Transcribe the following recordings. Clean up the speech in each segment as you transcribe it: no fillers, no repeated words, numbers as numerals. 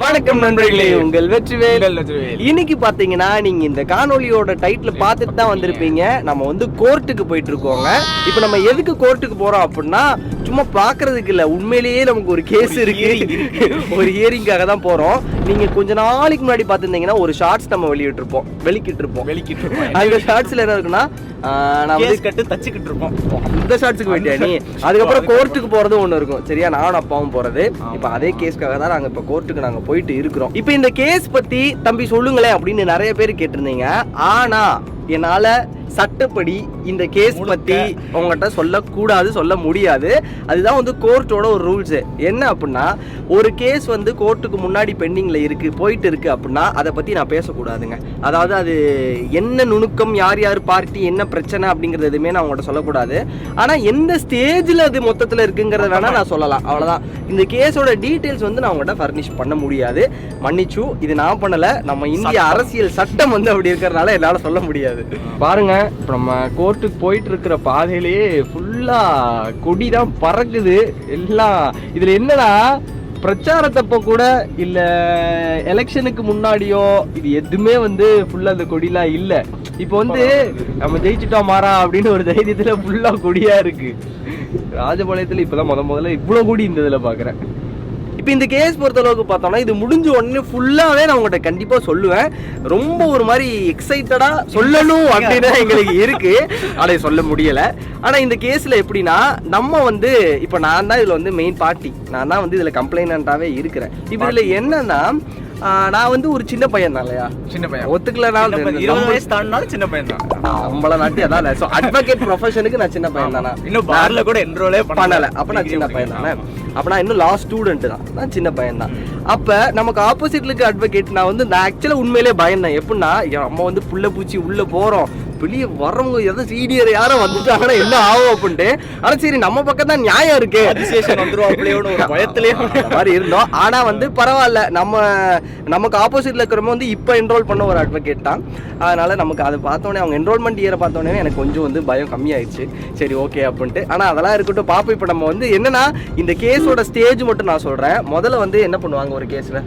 வணக்கம் நண்பர்களே, உங்கள் வெற்றிவேல். இன்னைக்கு பாத்தீங்கன்னா நீங்க இந்த காணொலியோட டைட்டில் பார்த்துட்டு தான் வந்திருப்பீங்க. நம்ம வந்து கோர்ட்டுக்கு போயிட்டு இருக்கோங்க. இப்போ நம்ம எதுக்கு கோர்ட்டுக்கு போறோம் அப்படின்னா சும்மா பாக்குறதுக்கு இல்ல, உண்மையிலேயே நமக்கு ஒரு கேஸ் இருக்கு. ஒரு ஹியரிங்காக தான் போறோம். நீங்க கொஞ்ச நாளைக்கு முன்னாடி பாத்துருந்தீங்கன்னா ஒரு ஷார்ட்ஸ் நம்ம வெளிக்கிட்டு இருப்போம். அந்த ஷார்ட்ஸ்ல என்ன இருக்குன்னா நான் வந்து கட்டு தச்சுக்கிட்டு இருப்போம். அந்த ஷார்ட்ஸுக்கு வேண்டியா நீ அதுக்கப்புறம் கோர்ட்டுக்கு போறது ஒண்ணு இருக்கும் சரியா, நானும் அப்பாவும் போறது. இப்ப அதே கேஸ்க்காக தான் நாங்க இப்ப கோர்ட்டுக்கு நாங்க போயிட்டு இருக்கிறோம். இப்ப இந்த கேஸ் பத்தி தம்பி சொல்லுங்களேன் அப்படின்னு நிறைய பேர் கேட்டிருந்தீங்க. ஆனா என்னால சட்டப்படி இந்த கேஸ் பத்தி உங்ககிட்ட சொல்லக்கூடாது, சொல்ல முடியாது. அதுதான் வந்து கோர்ட்டோட ஒரு ரூல்ஸ். என்ன அப்படின்னா ஒரு கேஸ் வந்து கோர்ட்டுக்கு முன்னாடி பெண்டிங்ல இருக்கு, போயிட்டு இருக்கு அப்படின்னா அதை பத்தி நான் பேசக்கூடாதுங்க. அதாவது அது என்ன நுணுக்கம், யார் யார் பார்ட்டி, என்ன பிரச்சனை அப்படிங்கிறது எதுவுமே நான் உங்கள்கிட்ட சொல்லக்கூடாது. ஆனா எந்த ஸ்டேஜ்ல அது மொத்தத்துல இருக்குங்கிறத வேணா நான் சொல்லலாம், அவ்வளவுதான். இந்த கேஸோட டீடைல்ஸ் வந்து நான் உங்கள்கிட்ட ஃபர்னிஷ் பண்ண முடியாது. மன்னிச்சு, இது நான் பண்ணல, நம்ம இந்திய அரசியல் சட்டம் வந்து அப்படி இருக்கிறதுனால என்னால சொல்ல முடியாது. பாருங்க, இப்போ நம்ம கோர்ட்டுக்கு போயிட்டு இருக்கிற பாதையிலேயே ஃபுல்லா கொடி தான் பறக்குது எல்லாம். இதுல என்னன்னா பிரச்சாரத்தப்ப கூட இல்ல எலெக்ஷனுக்கு முன்னாடியோ இது எதுவுமே வந்து ஃபுல்லா அந்த கொடிலாம் இல்ல. இப்போ வந்து நம்ம ஜெயிச்சுட்டோம் மாறா அப்படின்னு ஒரு தைரியத்துல ஃபுல்லா கொடியா இருக்கு. ராஜபாளையத்துல இப்பதான் முதல்ல இவ்வளவு கொடி இந்த இதுல பாக்குறேன். இப்போ இந்த கேஸ் பொறுத்த அளவுக்கு பார்த்தோம்னா இது முடிஞ்ச உடனே ஃபுல்லாவே நான் உங்கள்கிட்ட கண்டிப்பா சொல்லுவேன். ரொம்ப ஒரு மாதிரி எக்ஸைட்டடா சொல்லணும் அப்படின்னு எங்களுக்கு இருக்கு, அதை சொல்ல முடியல. ஆனா இந்த கேஸ்ல எப்படின்னா நம்ம வந்து இப்போ நான் தான் இதுல வந்து மெயின் பார்ட்டி, நான் தான் வந்து இதுல கம்ப்ளைண்டாவே இருக்கிறேன். இப்போ இதுல என்னன்னா நான் வந்து ஒரு சின்ன பையன் தான் இல்லையா, சின்ன பையன் ஒத்துக்கலனாலும் 20 வயசு தாண்டினாலும் சின்ன பையன் தான். நம்மள நாட்டி அதான் அட்வொகேட் ப்ரொஃபஷனுக்கு நான் சின்ன பையன் தானா, இன்னும் பார்ல கூட என்ரோலே பண்ணல. அப்ப நான் சின்ன பையன் தானே, அப்ப நான் இன்னும் லாஸ்ட் ஸ்டூடெண்ட் தான், நான் சின்ன பையன் தான். அப்ப நமக்கு ஆப்போசிட்ல இருக்க அட்வொகேட் நான் வந்து நான் ஆக்சுவலா உண்மையிலே பயந்தேன். எப்படின்னா நம்ம வந்து புள்ள பூச்சி உள்ள போறோம், வெளியே வரவங்க ஏதோ சீனியர் யாரும் வந்துட்டாங்கன்னா என்ன ஆகும் அப்படின்ட்டு. ஆனா சரி நம்ம பக்கம் தான் நியாயம் இருக்கு, பயத்திலேயே மாதிரி இருந்தோம். ஆனா வந்து பரவாயில்ல, நமக்கு ஆப்போசிட்ல இருக்கிறவங்க வந்து இப்ப என்ரோல் பண்ண ஒரு அட்வொகேட் தான். அதனால நமக்கு அதை பார்த்தோன்னே, அவங்க என்ரோல்மெண்ட் இயரை பார்த்தோன்னே எனக்கு கொஞ்சம் வந்து பயம் கம்மியாயிடுச்சு. சரி ஓகே அப்படின்ட்டு. ஆனா அதெல்லாம் இருக்கட்டும், பாப்போம். இப்ப நம்ம வந்து என்னன்னா இந்த கேஸோட ஸ்டேஜ் மட்டும் நான் சொல்றேன். முதல்ல வந்து என்ன பண்ணுவாங்க ஒரு கேஸ்ல,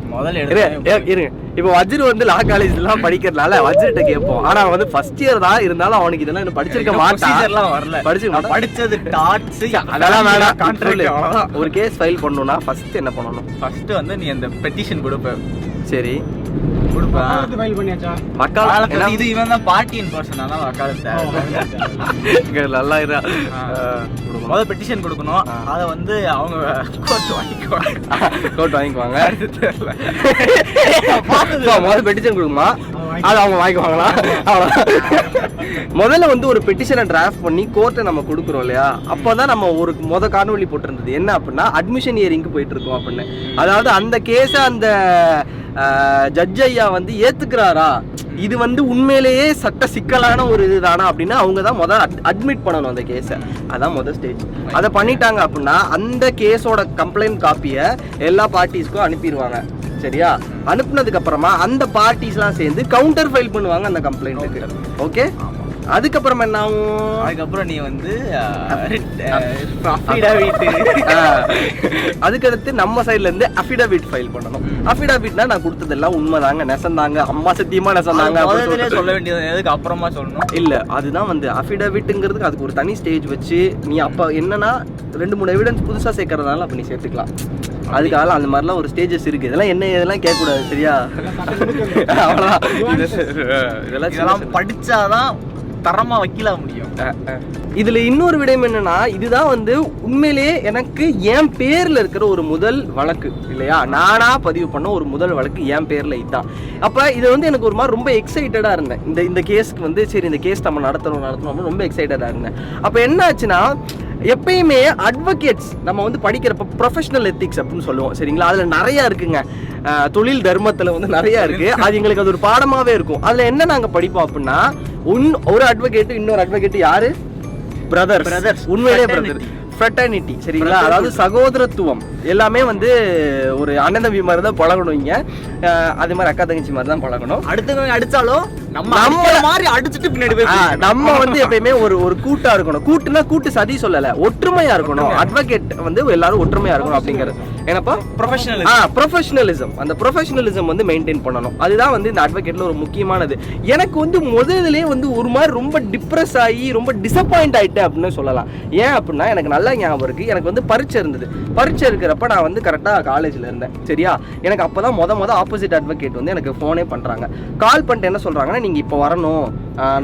இருங்க, இப்போ வஜ்ரு வந்து லா காலேஜ் எல்லாம் படிக்கிறதுனால வஜ்ரிட்ட கேட்போம். ஆனா வந்து ஃபர்ஸ்ட் இயர் தான், இருந்தாலும் அவனுக்கு இதெல்லாம் இன்னும் படிச்சிருக்க மாட்டான். படிச்சது டாட்ஸ் அதெல்லாம் வேணாம். ஒரு கேஸ் ஃபைல் பண்ணணும்னா ஃபர்ஸ்ட் என்ன பண்ணணும்? ஃபர்ஸ்ட் வந்து நீ அந்த பெட்டிஷன் கொடுப்ப. சரி இது இவன் தான் பார்ட்டி இன் பர்சன், அதான் வக்காலத்தை நல்லா இருக்கா. முதல்ல பெட்டிஷன் கொடுக்கணும், அதை வந்து அவங்க கோர்ட் வாங்கிக்குவாங்க. முதல்ல பெட்டிஷன் கொடுக்குமா, அது அவங்க வாங்கிக்குவாங்களா? முதல்ல வந்து ஒரு பெட்டிஷனை டிராஃப்ட் பண்ணி கோர்ட்டை நம்ம கொடுக்குறோம் இல்லையா, அப்போதான் நம்ம ஒரு காணொலி போட்டிருந்தது என்ன அப்படின்னா அட்மிஷன் ஹியரிங்க்கு போயிட்டு இருக்கோம் அப்படின்னு. அதாவது அந்த கேஸை அந்த ஜட்ஜ் ஐயா வந்து ஏத்துக்கிறாரா, இது வந்து உண்மையிலேயே சட்ட சிக்கலான ஒரு இதுதானா அப்படின்னா அவங்க தான் முதல்ல அட்மிட் பண்ணணும் அந்த கேஸை. அதான் முதல் ஸ்டேஜ். அதை பண்ணிட்டாங்க அப்படின்னா அந்த கேஸோட கம்ப்ளைண்ட் காப்பியை எல்லா பார்ட்டிஸ்க்கும் அனுப்பிடுவாங்க. சரியா, அனுப்புனதுக்கு அப்புறமா அந்த பார்ட்டிஸ்லாம் சேர்ந்து கவுண்டர் ஃபைல் பண்ணுவாங்க அந்த கம்ப்ளைண்ட்டுக்கு. ஓகே, அதுக்கப்புறம் என்ன ஆகும்? அதுக்கப்புறம் நீ வந்து அதுக்கடுத்து நம்ம சைட்ல இருந்து அஃபிடவிட் ஃபைல் பண்ணணும். அஃபிடவிட்னா நான் கொடுத்ததெல்லாம் உண்மைதாங்க, நெசந்தாங்க, அம்மா சத்தியமா நெசந்தாங்க சொல்ல வேண்டியது எதுக்கு அப்புறமா சொல்லணும்? இல்ல, அதுதான் வந்து அஃபிடவிட்ங்கிறதுக்கு அதுக்கு ஒரு தனி ஸ்டேஜ் வச்சு நீ அப்ப என்னன்னா 2-3 எவிடன்ஸ் புதுசா சேர்க்கறதுனால அப்ப நீ சேர்த்துக்கலாம். அதுக்காக அந்த மாதிரிலாம் ஒரு ஸ்டேஜஸ் இருக்கு. இதெல்லாம் கேட்கக்கூடாது சரியா. இதெல்லாம் படிச்சாதான் தரமா வக்கீலா முடியும். இதுல இன்னொரு விடயம் என்னன்னா, இதுதான் வந்து உண்மையிலேயே எனக்கு என் பேர்ல இருக்கிற ஒரு முதல் வழக்கு இல்லையா, நானா பதிவு பண்ண ஒரு முதல் வழக்கு என் பேர்ல இதுதான். அப்ப இது வந்து எனக்கு ஒரு மாதிரி ரொம்ப எக்ஸைட்டடா இருந்தேன். இந்த கேஸ்க்கு வந்து சரி இந்த கேஸ் நம்ம நடத்தணும் ரொம்ப எக்ஸைட்டடா இருந்தேன். அப்ப என்ன ஆச்சுன்னா, எப்பயுமே அட்வொகேட்ஸ் நம்ம வந்து படிக்கிறப்ப ப்ரொஃபஷனல் எத்திக்ஸ் அப்படின்னு சொல்லுவோம் சரிங்களா, அதுல நிறைய இருக்குங்க. தொழில் தர்மத்துல வந்து நிறைய இருக்கு. அது எங்களுக்கு அது ஒரு பாடமாவே இருக்கும். அதுல என்ன நாங்க படிப்போம் அப்படின்னா, ஒரு அட்வொகேட் இன்னொரு அட்வொகேட் யாரு, பிரதர்ஸ், உண்மையிலே பிரதர், ஃப்ரெட்டர்னிட்டி சரிங்களா, அதாவது சகோதரத்துவம் எல்லாமே வந்து ஒரு அண்ணன் தம்பி மாதிரி தான் பழகணும். இங்க அதே மாதிரி அக்கா தங்கச்சி மாதிரி தான் பழகணும். அடுத்தவங்க அடிச்சாலும் நம்ம மாதிரி அடிச்சுட்டு பின்னாடி போய் நம்ம வந்து எப்பயுமே ஒரு கூட்டா இருக்கணும். கூட்டுனா கூட்டு சதி சொல்லல, ஒற்றுமையா இருக்கணும். அட்வொகேட் வந்து எல்லாரும் ஒற்றுமையா இருக்கணும் அப்படிங்கிறது என்னப்பா ப்ரொஃபஷனலிசம். அந்த ப்ரொஃபஷனலிசம் வந்து மெயின்டைன் பண்ணணும். அதுதான் வந்து இந்த அட்வொகேட்ல ஒரு முக்கியமானது. எனக்கு வந்து முதல்ல வந்து ஒரு மாதிரி ரொம்ப டிப்ரெஸ் ஆகி ரொம்ப டிசப்பாயிண்ட் ஆயிட்டேன் அப்படின்னு சொல்லலாம். ஏன் அப்படின்னா எனக்கு நல்லா ஞாபகம் இருக்கு, எனக்கு வந்து பரீட்சை இருந்தது. பரீட்சை இருக்கிறப்ப நான் வந்து கரெக்டாக காலேஜில் இருந்தேன். சரியா, எனக்கு அப்போ தான் மொதல் ஆப்போசிட் அட்வொகேட் வந்து எனக்கு ஃபோனே பண்ணுறாங்க. கால் பண்ணிட்டு என்ன சொல்கிறாங்கன்னா, நீங்கள் இப்போ வரணும்,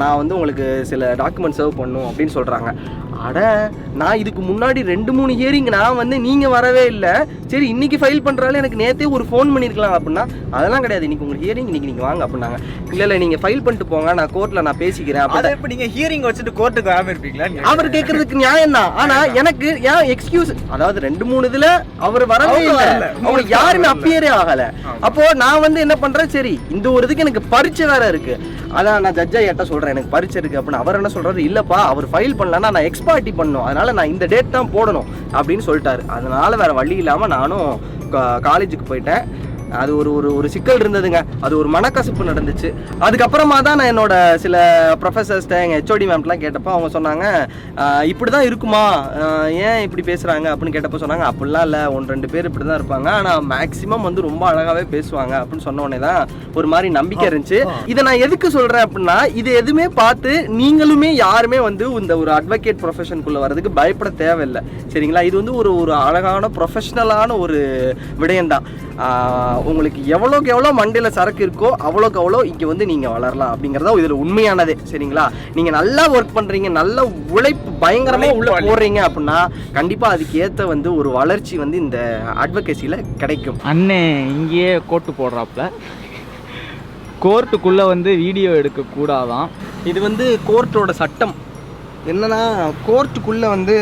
நான் வந்து உங்களுக்கு சில டாக்குமெண்ட் சர்வ் பண்ணணும் அப்படின்னு சொல்கிறாங்க. அட, நான் இதுக்கு முன்னாடி 2-3 ஹியரிங் நான் வந்து நீங்கள் வரவே இல்லை, சரி இன்னைக்கு ஃபைல் பண்ணுறாலும் எனக்கு நேற்றே ஒரு ஃபோன் பண்ணியிருக்கலாம் அப்படின்னா, அதெல்லாம் கிடையாது, இன்னைக்கு உங்களுக்கு ஹியரிங், இன்னைக்கு நீங்கள் வாங்க அப்படின்னாங்க. இல்லை நீங்கள் ஃபைல் பண்ணிட்டு போங்க, நான் கோர்ட்டில் நான் பேசிக்கிறேன். அதை இப்போ நீங்கள் ஹியரிங் வச்சுட்டு கோர்ட்டுக்கு வராமல் இருப்பீங்களா? அவர் கேட்கறதுக்கு நியாயம் தான். ஆனால் எனக்கு ஏன் எக்ஸ்கியூஸ், அதாவது 2-3 இதில் அவர் வரவே இல்லை, அவங்க யாருமே அப்பியரே ஆகலை. அப்போ நான் வந்து என்ன பண்ணுறேன், சரி இந்த ஒரு இதுக்கு எனக்கு பரீட்சை வேற இருக்கு, அதான் நான் ஜட்ஜா ஏட்ட சொல்கிறேன் எனக்கு பரீட்சை இருக்குது அப்படின்னு. அவர் என்ன சொல்கிறாரு, இல்லைப்பா அவர் ஃபைல் பண்ணலன்னா நான் எக்ஸ்பார்ட்டி பண்ணணும், அதனால நான் இந்த டேட் தான் போடணும் அப்படின்னு சொல்லிட்டாரு. அதனால வேற வழி இல்லாமல் நானும் காலேஜுக்கு போயிட்டேன். அது ஒரு சிக்கல் இருந்ததுங்க, அது ஒரு மனக்கசப்பு நடந்துச்சு. அதுக்கப்புறமா தான் நான் என்னோட சில ப்ரொஃபஸர்ஸ்ட்ட எங்கள் ஹெச்ஓடி மேம்லாம் கேட்டப்போ அவங்க சொன்னாங்க, இப்படி தான் இருக்குமா, ஏன் இப்படி பேசுகிறாங்க அப்படின்னு கேட்டப்போ சொன்னாங்க, அப்படிலாம் இல்லை, 1-2 பேர் இப்படி தான் இருப்பாங்க, ஆனால் மேக்ஸிமம் வந்து ரொம்ப அழகாகவே பேசுவாங்க அப்படின்னு சொன்ன உடனே தான் ஒரு மாதிரி நம்பிக்கை இருந்துச்சு. இதை நான் எதுக்கு சொல்கிறேன் அப்படின்னா, இது எதுவுமே பார்த்து நீங்களுமே யாருமே வந்து இந்த ஒரு அட்வொகேட் ப்ரொஃபஷனுக்குள்ளே வர்றதுக்கு பயப்பட தேவையில்லை. சரிங்களா, இது வந்து ஒரு அழகான ப்ரொஃபஷ்னலான ஒரு விடயம்தான். உங்களுக்கு எவ்வளோக்கு எவ்வளோ மண்டையில் சரக்கு இருக்கோ அவ்வளோக்கு அவ்வளோ இங்கே வந்து நீங்கள் வளரலாம் அப்படிங்கிறதா இதில் உண்மையானதே. சரிங்களா, நீங்கள் நல்லா ஒர்க் பண்ணுறீங்க, நல்ல உழைப்பு பயங்கரமாக உள்ள போடுறீங்க அப்படின்னா கண்டிப்பாக அதுக்கு ஏற்ற வந்து ஒரு வளர்ச்சி வந்து இந்த அட்வொகேசியில் கிடைக்கும். அண்ணே இங்கேயே கோர்ட்டு போடுறாப்புல, கோர்ட்டுக்குள்ளே வந்து வீடியோ எடுக்கக்கூடாதான். இது வந்து கோர்ட்டோட சட்டம் என்னன்னா, கோர்ட்டுக்குள்ளே வந்து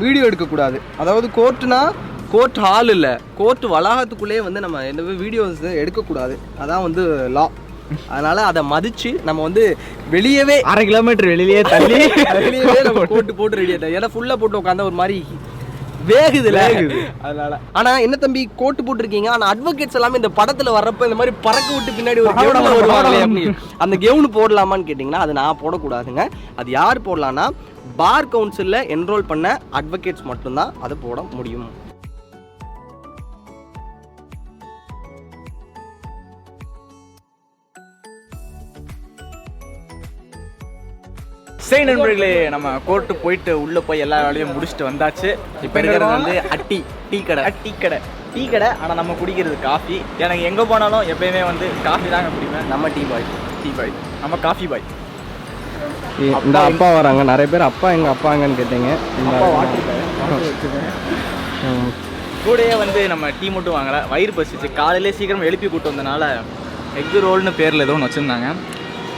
வீடியோ எடுக்கக்கூடாது. அதாவது கோர்ட்டுனா கோர்ட் ஹால் இல்லை, கோர்ட் வளாகத்துக்குள்ளேயே வந்து நம்ம எந்த வீடியோஸ் எடுக்கக்கூடாது, அதான் வந்து லா. அதனால் அதை மதித்து நம்ம வந்து வெளியவே 1/2 கிலோமீட்டர் வெளியே தள்ளி வெளியவே நம்ம கோர்ட்டு போட்டு ரெடி ஆகிட்டோம். ஏன்னா ஃபுல்லாக போட்டு உட்காந்தா ஒரு மாதிரி வேகுதுல, அதனால. ஆனால் என்ன தம்பி கோட்டு போட்டிருக்கீங்க, ஆனால் அட்வொகேட்ஸ் எல்லாமே இந்த படத்தில் வர்றப்ப இந்த மாதிரி பறக்க விட்டு பின்னாடி ஒரு கெவுன் வருவாங்களே, அந்த கெவுன் போடலாமான்னு கேட்டிங்கன்னா அது நான் போடக்கூடாதுங்க. அது யார் போடலான்னா, பார் கவுன்சிலில் என்ரோல் பண்ண அட்வொகேட்ஸ் மட்டும்தான் அதை போட முடியும். சரி நண்பர்களே, நம்ம கோர்ட்டு போயிட்டு உள்ளே போய் எல்லா வேலையும் முடிச்சுட்டு வந்தாச்சு. இப்போ இருக்கிறது வந்து டீ கடை. ஆனால் நம்ம குடிக்கிறது காஃபி. எனக்கு எங்கே போனாலும் எப்பயுமே வந்து காஃபி தாங்க குடிப்பேன். நம்ம டீ பாய், நம்ம காஃபி பாய். இந்த அப்பா வராங்க, நிறைய பேர் அப்பா எங்கள் அப்பாங்கன்னு கேட்டீங்க. கூடயே வந்து நம்ம டீ மட்டும் வாங்கலை, வயிறு பசிச்சு. காலையிலே சீக்கிரம் எழுப்பி கூட்டு வந்தனால எக்கு ரோல்னு பேரில் ஏதோ ஒன்று வச்சுருந்தாங்க,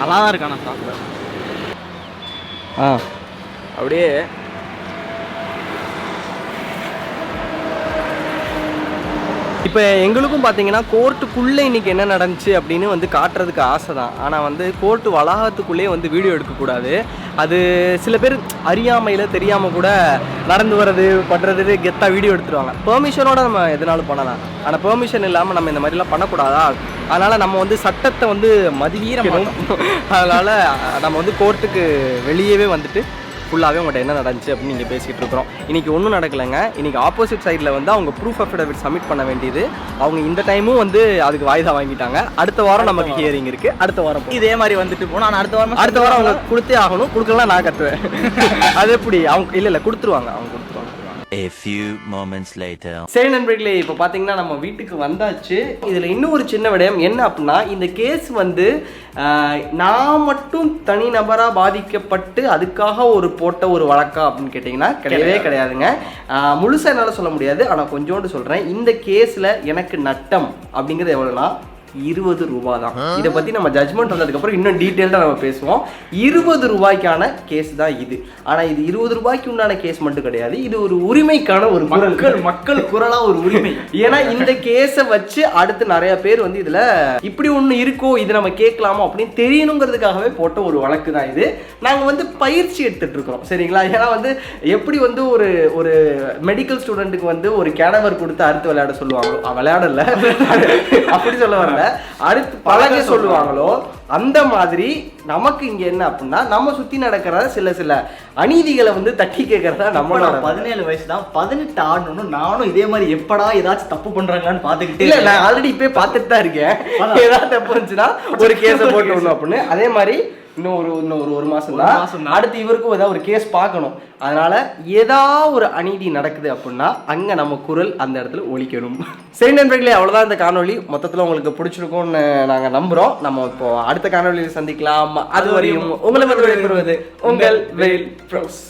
நல்லா தான் இருக்காண்ணா சாப்பிட. அப்படியே இப்போ எங்களுக்கும் பார்த்தீங்கன்னா கோர்ட்டுக்குள்ளே இன்றைக்கி என்ன நடந்துச்சு அப்படின்னு வந்து காட்டுறதுக்கு ஆசை தான். ஆனால் வந்து கோர்ட்டு வளாகத்துக்குள்ளேயே வந்து வீடியோ எடுக்கக்கூடாது. அது சில பேர் அறியாமையில் தெரியாமல் கூட நடந்து வர்றது பண்ணுறது கெத்தாக வீடியோ எடுத்துருவாங்க. பெர்மிஷனோட நம்ம எதுனாலும் பண்ணலாம், ஆனால் பெர்மிஷன் இல்லாமல் நம்ம இந்த மாதிரிலாம் பண்ணக்கூடாதா. அதனால் நம்ம வந்து சட்டத்தை வந்து மதிவீரணும். அதனால் நம்ம வந்து கோர்ட்டுக்கு வெளியவே வந்துட்டு ஃபுல்லாகவே உங்கள்கிட்ட என்ன நடந்துச்சு அப்படின்னு நீங்கள் பேசிகிட்டு இருக்கிறோம். இன்றைக்கி ஒன்றும் நடக்கலைங்க. இன்றைக்கி ஆப்போசிட் சைடில் வந்து அவங்க ப்ரூஃப் அஃபிடவிட் சப்மிட் பண்ண வேண்டியது, அவங்க இந்த டைமும் வந்து அதுக்கு வாய்தா வாங்கிட்டாங்க. அடுத்த வாரம் நமக்கு ஹியரிங் இருக்குது. அடுத்த வாரம் இதே மாதிரி வந்துட்டு போனால் நான் அடுத்த வாரம் அவங்க கொடுத்தே ஆகணும். கொடுக்கலாம் நான் கட்டுவேன். அது எப்படி அவங்க இல்லை கொடுத்துருவாங்க, அவங்க கொடுத்துருவாங்க. A few moments later. சரி நண்பர்களே, இப்போ பார்த்தீங்கன்னா நம்ம வீட்டுக்கு வந்தாச்சு. இதில் இன்னும் ஒரு சின்ன விடயம் என்ன அப்படின்னா, இந்த கேஸ் வந்து நான் மட்டும் தனிநபராக பாதிக்கப்பட்டு அதுக்காக போட்ட ஒரு வழக்கா அப்படின்னு கேட்டிங்கன்னா கிடையவே கிடையாதுங்க. முழுசாக என்னால் சொல்ல முடியாது, ஆனால் கொஞ்சோண்டு சொல்கிறேன். இந்த கேஸில் எனக்கு நட்டம் அப்படிங்கிறது எவ்வளோனா 20 ரூபா தான். இதை பற்றி நம்ம ஜட்ஜ்மெண்ட் வந்ததுக்கப்புறம் இன்னும் டீட்டெயில்டாக நம்ம பேசுவோம். 20 ரூபாய்க்கான கேஸ் தான் இது. ஆனால் இது 20 ரூபாய்க்கு உண்டான கேஸ் மட்டும் கிடையாது, இது ஒரு உரிமைக்கான ஒரு மக்கள் குரலாக ஒரு உரிமை. ஏன்னா இந்த கேஸை வச்சு அடுத்து நிறைய பேர் வந்து இதில் இப்படி ஒன்று இருக்கோ, இது நம்ம கேட்கலாமோ அப்படின்னு தெரியணுங்கிறதுக்காகவே போட்ட ஒரு வழக்கு தான் இது. நாங்கள் வந்து பயிற்சி எடுத்துகிட்டு இருக்கிறோம். சரிங்களா, ஏன்னா வந்து எப்படி வந்து ஒரு மெடிக்கல் ஸ்டூடெண்ட்டுக்கு வந்து ஒரு கேடவர் கொடுத்து அறுத்து விளையாட சொல்லுவாங்களோ, விளையாடல அப்படி சொல்ல வரல, அடுத்து பழக சொல்லுவாங்களோ, அந்த மாதிரி நமக்கு இங்க என்ன அப்படின்னா நம்ம சுத்தி நடக்கிற சில அநீதிகளை வந்து தட்டி கேட்கறதா நம்மளோட 17 வயசு தான் 18 ஆடணும். நானும் இதே மாதிரி எப்படா ஏதாச்சும் தப்பு பண்றாங்களான்னு பாத்துக்கிட்டு இல்ல நான் ஆல்ரெடி இப்ப பார்த்துட்டு தான் இருக்கேன். ஏதாவது தப்பு இருந்துச்சுன்னா ஒரு கேஸ போட்டு விடணும் அப்படின்னு. அதே மாதிரி இன்னும் ஒரு மாசம் தான் அடுத்து இவருக்கும் ஏதாவது ஒரு கேஸ் பார்க்கணும். அதனால ஏதாவது ஒரு அநீதி நடக்குது அப்படின்னா அங்க நம்ம குரல் அந்த இடத்துல ஒலிக்கணும். சரி நண்பர்களே, அவ்வளவுதான் இந்த காணொலி. மொத்தத்துல உங்களுக்கு பிடிச்சிருக்கும்னு நாங்க நம்புறோம். நம்ம இப்போ அடுத்த காணொலியில் சந்திக்கலாம். அதுவரையும் உங்களை வந்து விடைபெறுவது உங்கள் வெயில் ப்ரோஸ்.